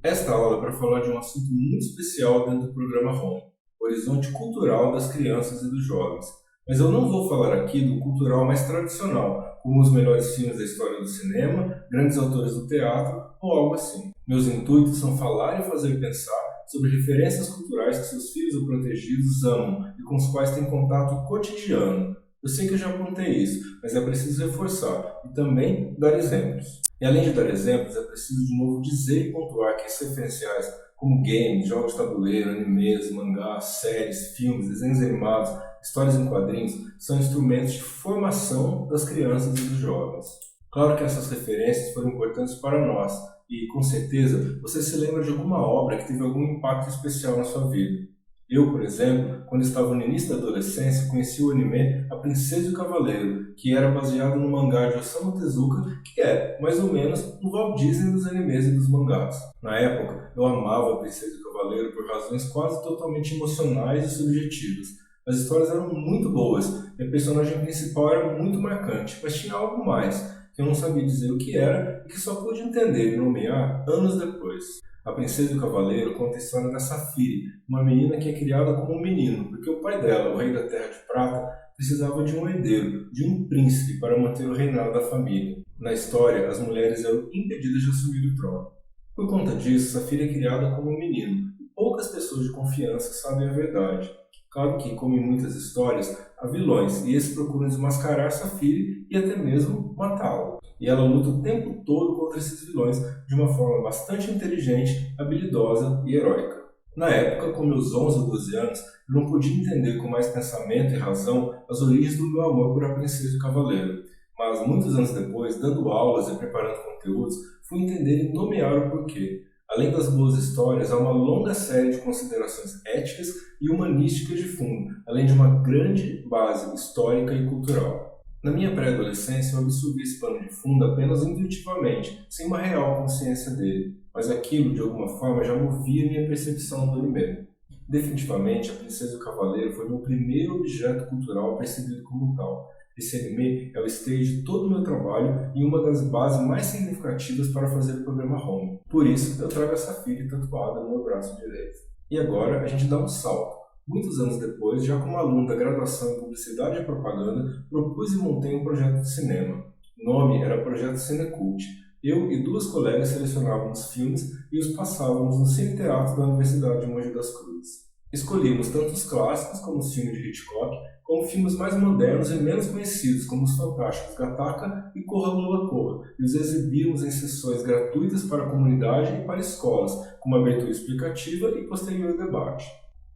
Esta aula é para falar de um assunto muito especial dentro do programa Home, o horizonte cultural das crianças e dos jovens. Mas eu não vou falar aqui do cultural mais tradicional, como os melhores filmes da história do cinema, grandes autores do teatro ou algo assim. Meus intuitos são falar e fazer pensar sobre referências culturais que seus filhos ou protegidos amam e com os quais têm contato cotidiano. Eu sei que eu já apontei isso, mas é preciso reforçar e também dar exemplos. E além de dar exemplos, é preciso de novo dizer e pontuar que esses referenciais, como games, jogos de tabuleiro, animes, mangás, séries, filmes, desenhos animados, histórias em quadrinhos, são instrumentos de formação das crianças e dos jovens. Claro que essas referências foram importantes para nós, e com certeza você se lembra de alguma obra que teve algum impacto especial na sua vida. Eu, por exemplo, quando estava no início da adolescência, conheci o anime A Princesa e o Cavaleiro, que era baseado no mangá de Osamu Tezuka, que é, mais ou menos, um Walt Disney dos animes e dos mangás. Na época, eu amava A Princesa e o Cavaleiro por razões quase totalmente emocionais e subjetivas. As histórias eram muito boas, e a personagem principal era muito marcante, mas tinha algo mais, que eu não sabia dizer o que era e que só pude entender e nomear anos depois. A Princesa e o Cavaleiro conta a história da Safiri, uma menina que é criada como um menino, porque o pai dela, o rei da Terra de Prata, precisava de um herdeiro, de um príncipe, para manter o reinado da família. Na história, as mulheres eram impedidas de assumir o trono. Por conta disso, Safiri é criada como um menino, e poucas pessoas de confiança sabem a verdade. Claro que, como em muitas histórias, há vilões, e esses procuram desmascarar Safiri e até mesmo matá-la. E ela luta o tempo todo contra esses vilões de uma forma bastante inteligente, habilidosa e heróica. Na época, com meus 11 ou 12 anos, eu não podia entender com mais pensamento e razão as origens do meu amor por A Princesa e o Cavaleiro. Mas, muitos anos depois, dando aulas e preparando conteúdos, fui entender e nomear o porquê. Além das boas histórias, há uma longa série de considerações éticas e humanísticas de fundo, além de uma grande base histórica e cultural. Na minha pré-adolescência, eu absorvi esse pano de fundo apenas intuitivamente, sem uma real consciência dele, mas aquilo, de alguma forma, já movia minha percepção do anime. Definitivamente, A Princesa e o Cavaleiro foi meu primeiro objeto cultural percebido como tal. Esse anime é o stage de todo o meu trabalho e uma das bases mais significativas para fazer o programa Home. Por isso, eu trago essa filha tatuada no meu braço direito. E agora, a gente dá um salto. Muitos anos depois, já como aluno da graduação em Publicidade e Propaganda, propus e montei um projeto de cinema. O nome era Projeto Cinecult. Eu e duas colegas selecionávamos filmes e os passávamos no Cine Teatro da Universidade de Mogi das Cruzes. Escolhíamos tanto os clássicos, como os filmes de Hitchcock, como filmes mais modernos e menos conhecidos, como os fantásticos Gattaca e Corra Lula Corra, e os exibíamos em sessões gratuitas para a comunidade e para escolas, com uma abertura explicativa e posterior debate.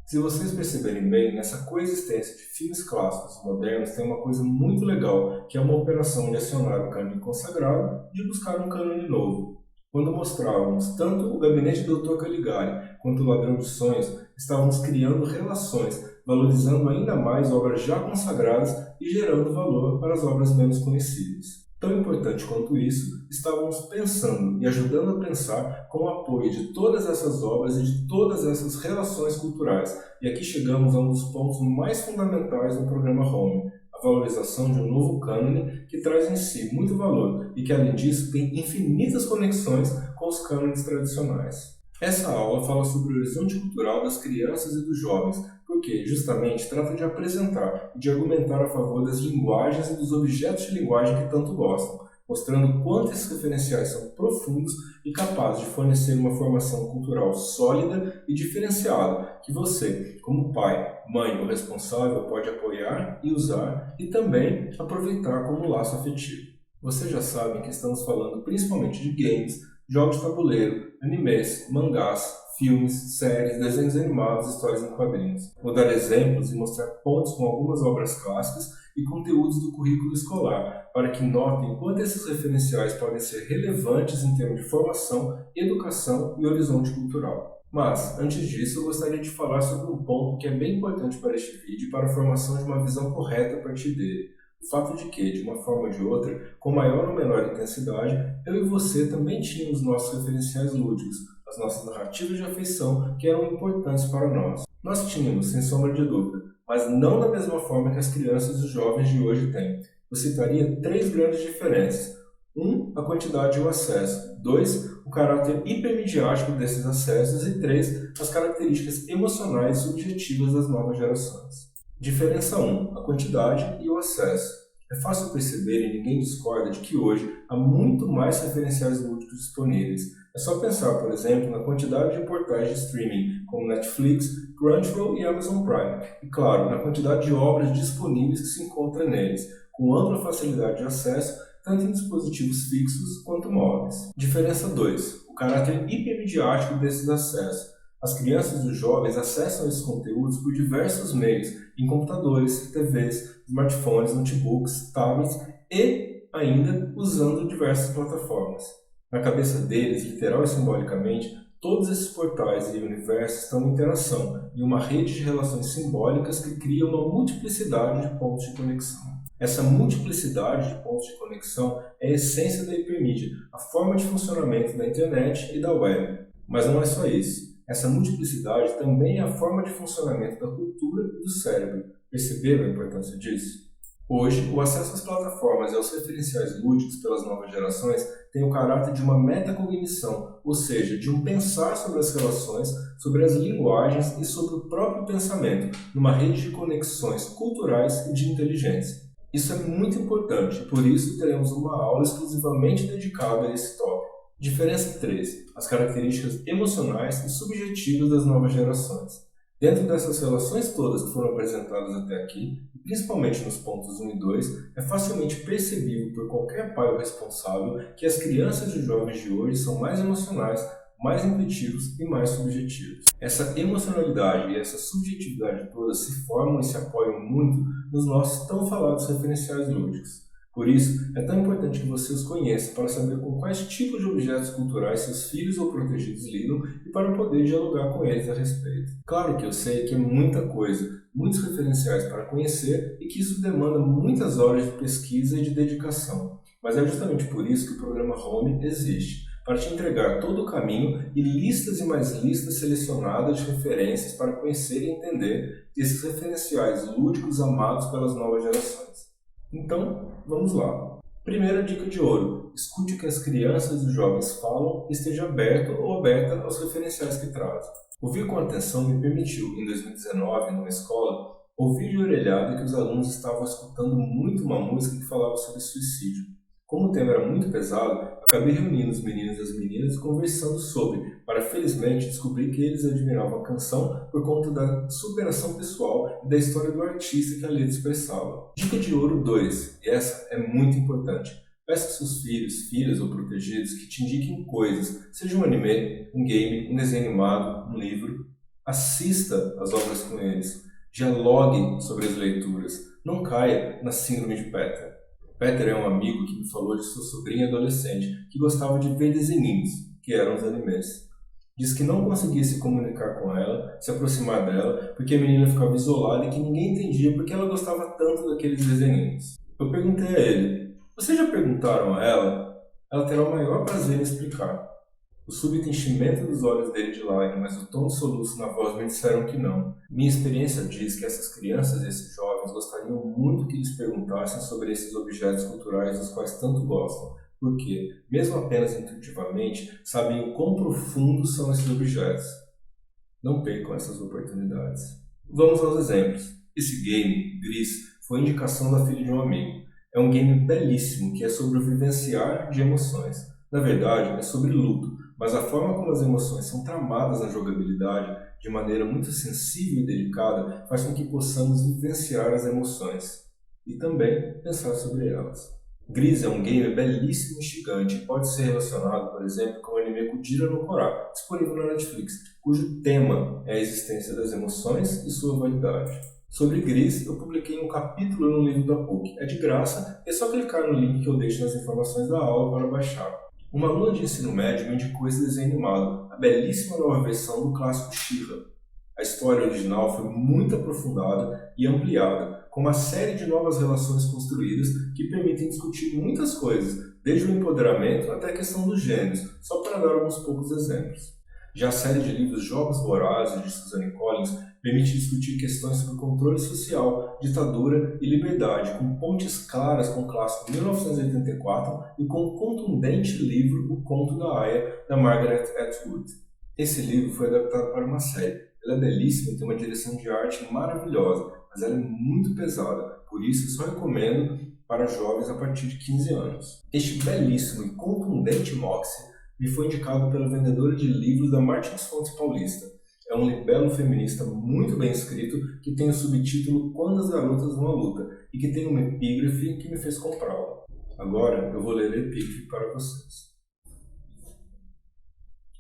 Se vocês perceberem bem, nessa coexistência de filmes clássicos e modernos tem uma coisa muito legal, que é uma operação de acionar o cânone consagrado e de buscar um cânone novo. Quando mostrávamos tanto o Gabinete do Dr. Caligari quanto o Ladrão de Sonhos, estávamos criando relações, valorizando ainda mais obras já consagradas e gerando valor para as obras menos conhecidas. Tão importante quanto isso, estávamos pensando e ajudando a pensar com o apoio de todas essas obras e de todas essas relações culturais. E aqui chegamos a um dos pontos mais fundamentais do programa Home, a valorização de um novo cânone que traz em si muito valor e que, além disso, tem infinitas conexões com os cânones tradicionais. Essa aula fala sobre o horizonte cultural das crianças e dos jovens, porque justamente trata de apresentar e de argumentar a favor das linguagens e dos objetos de linguagem que tanto gostam, mostrando quanto esses referenciais são profundos e capazes de fornecer uma formação cultural sólida e diferenciada, que você, como pai, mãe ou responsável, pode apoiar e usar e também aproveitar como laço afetivo. Vocês já sabem que estamos falando principalmente de games, jogos de tabuleiro, animes, mangás, filmes, séries, desenhos animados, histórias em quadrinhos. Vou dar exemplos e mostrar pontos com algumas obras clássicas e conteúdos do currículo escolar, para que notem quanto esses referenciais podem ser relevantes em termos de formação, educação e horizonte cultural. Mas, antes disso, eu gostaria de falar sobre um ponto que é bem importante para este vídeo e para a formação de uma visão correta a partir dele. O fato de que, de uma forma ou de outra, com maior ou menor intensidade, eu e você também tínhamos nossos referenciais lúdicos, as nossas narrativas de afeição que eram importantes para nós. Nós tínhamos, sem sombra de dúvida, mas não da mesma forma que as crianças e os jovens de hoje têm. Eu citaria três grandes diferenças. A quantidade e o acesso. 2, o caráter hipermediático desses acessos. E 3, as características emocionais e subjetivas das novas gerações. Diferença 1, a quantidade e o acesso. É fácil perceber e ninguém discorda de que hoje há muito mais referenciais lúdicos disponíveis. É só pensar, por exemplo, na quantidade de portais de streaming, como Netflix, Crunchyroll e Amazon Prime. E, claro, na quantidade de obras disponíveis que se encontra neles, com ampla facilidade de acesso, tanto em dispositivos fixos quanto móveis. Diferença 2. O caráter hipermediático desses acessos. As crianças e os jovens acessam esses conteúdos por diversos meios, em computadores, TVs, smartphones, notebooks, tablets e ainda usando diversas plataformas. Na cabeça deles, literal e simbolicamente, todos esses portais e universos estão em interação, em uma rede de relações simbólicas que cria uma multiplicidade de pontos de conexão. Essa multiplicidade de pontos de conexão é a essência da hipermídia, a forma de funcionamento da internet e da web. Mas não é só isso. Essa multiplicidade também é a forma de funcionamento da cultura e do cérebro. Perceberam a importância disso? Hoje, o acesso às plataformas e aos referenciais lúdicos pelas novas gerações tem o caráter de uma metacognição, ou seja, de um pensar sobre as relações, sobre as linguagens e sobre o próprio pensamento, numa rede de conexões culturais e de inteligência. Isso é muito importante, por isso teremos uma aula exclusivamente dedicada a esse tópico. Diferença 3. As características emocionais e subjetivas das novas gerações. Dentro dessas relações todas que foram apresentadas até aqui, principalmente nos pontos 1 e 2, é facilmente percebível por qualquer pai ou responsável que as crianças e os jovens de hoje são mais emocionais, mais intuitivos e mais subjetivos. Essa emocionalidade e essa subjetividade todas se formam e se apoiam muito nos nossos tão falados referenciais lúdicos. Por isso, é tão importante que você os conheça para saber com quais tipos de objetos culturais seus filhos ou protegidos lidam e para poder dialogar com eles a respeito. Claro que eu sei que é muita coisa, muitos referenciais para conhecer e que isso demanda muitas horas de pesquisa e de dedicação. Mas é justamente por isso que o programa Home existe, para te entregar todo o caminho e listas e mais listas selecionadas de referências para conhecer e entender esses referenciais lúdicos amados pelas novas gerações. Então, vamos lá. Primeira dica de ouro: escute o que as crianças e os jovens falam e esteja aberto ou aberta aos referenciais que trazem. Ouvir com atenção me permitiu, em 2019, numa escola, ouvir de orelhada que os alunos estavam escutando muito uma música que falava sobre suicídio. Como o tema era muito pesado, acabei reunindo os meninos e as meninas e conversando sobre, para felizmente descobrir que eles admiravam a canção por conta da superação pessoal e da história do artista que a letra expressava. Dica de ouro 2, e essa é muito importante. Peça aos seus filhos, filhas ou protegidos que te indiquem coisas, seja um anime, um game, um desenho animado, um livro. Assista às obras com eles. Dialogue sobre as leituras. Não caia na síndrome de Peter. Peter é um amigo que me falou de sua sobrinha adolescente que gostava de ver desenhinhos, que eram os animes. Diz que não conseguia se comunicar com ela, se aproximar dela, porque a menina ficava isolada e que ninguém entendia porque ela gostava tanto daqueles desenhinhos. Eu perguntei a ele: vocês já perguntaram a ela? Ela terá o maior prazer em explicar. O súbito enchimento dos olhos dele de lágrimas e o tom de soluço na voz me disseram que não. Minha experiência diz que essas crianças e esses jovens gostariam muito que lhes perguntassem sobre esses objetos culturais dos quais tanto gostam, porque, mesmo apenas intuitivamente, sabem o quão profundos são esses objetos. Não percam essas oportunidades. Vamos aos exemplos. Esse game, Gris, foi indicação da filha de um amigo. É um game belíssimo que é sobre o vivenciar de emoções. Na verdade, é sobre luto, mas a forma como as emoções são tramadas na jogabilidade, de maneira muito sensível e delicada, faz com que possamos vivenciar as emoções e também pensar sobre elas. Gris é um game belíssimo e instigante e pode ser relacionado, por exemplo, com o anime Kujira no Kora, disponível na Netflix, cujo tema é a existência das emoções e sua validade. Sobre Gris, eu publiquei um capítulo no livro da PUC. É de graça, é só clicar no link que eu deixo nas informações da aula para baixar. Uma aluna de ensino médio me indicou esse desenho animado, a belíssima nova versão do clássico She-Ra. A história original foi muito aprofundada e ampliada, com uma série de novas relações construídas que permitem discutir muitas coisas, desde o empoderamento até a questão dos gêneros, só para dar alguns poucos exemplos. Já a série de livros Jogos Vorazes, de Suzanne Collins, permite discutir questões sobre controle social, ditadura e liberdade, com pontes claras com o clássico 1984 e com o contundente livro O Conto da Aia, da Margaret Atwood. Esse livro foi adaptado para uma série. Ela é belíssima e tem uma direção de arte maravilhosa, mas ela é muito pesada, por isso só recomendo para jovens a partir de 15 anos. Este belíssimo e contundente Moxie me foi indicado pela vendedora de livros da Martins Fontes Paulista. É um libelo feminista muito bem escrito que tem o subtítulo Quando as Garotas Vão à Luta e que tem uma epígrafe que me fez comprá-lo. Agora eu vou ler a epígrafe para vocês.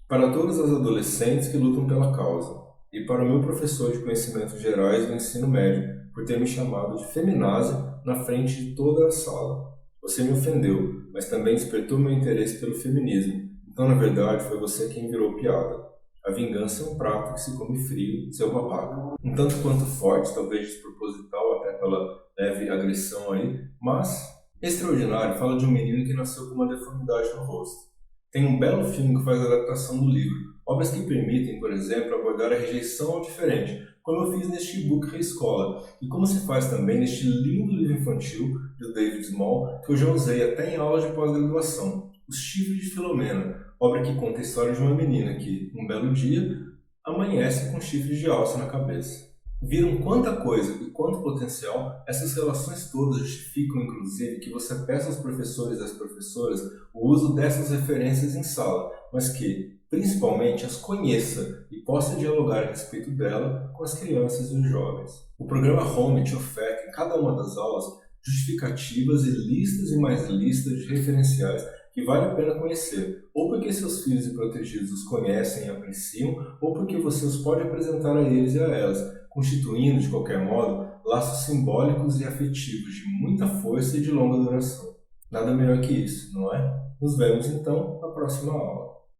Para todas as adolescentes que lutam pela causa, e para o meu professor de Conhecimentos Gerais do Ensino Médio por ter me chamado de feminazi na frente de toda a sala. Você me ofendeu, mas também despertou meu interesse pelo feminismo. Então, na verdade, foi você quem virou piada. A vingança é um prato que se come frio, seu babaca. Um tanto quanto forte, talvez desproposital, até pela leve agressão aí, mas Extraordinário fala de um menino que nasceu com uma deformidade no rosto. Tem um belo filme que faz a adaptação do livro, obras que permitem, por exemplo, abordar a rejeição ao diferente, como eu fiz neste e-book Reescola, e como se faz também neste lindo livro infantil do David Small, que eu já usei até em aulas de pós-graduação, Os Chifres de Filomena, obra que conta a história de uma menina que, um belo dia, amanhece com chifres de alça na cabeça. Viram quanta coisa e quanto potencial? Essas relações todas justificam, inclusive, que você peça aos professores e às professoras o uso dessas referências em sala, mas que, principalmente, as conheça e possa dialogar a respeito dela com as crianças e os jovens. O programa Home te oferta, em cada uma das aulas, justificativas e listas e mais listas de referenciais que vale a pena conhecer, ou porque seus filhos e protegidos os conhecem e apreciam, ou porque você os pode apresentar a eles e a elas, constituindo, de qualquer modo, laços simbólicos e afetivos de muita força e de longa duração. Nada melhor que isso, não é? Nos vemos então na próxima aula.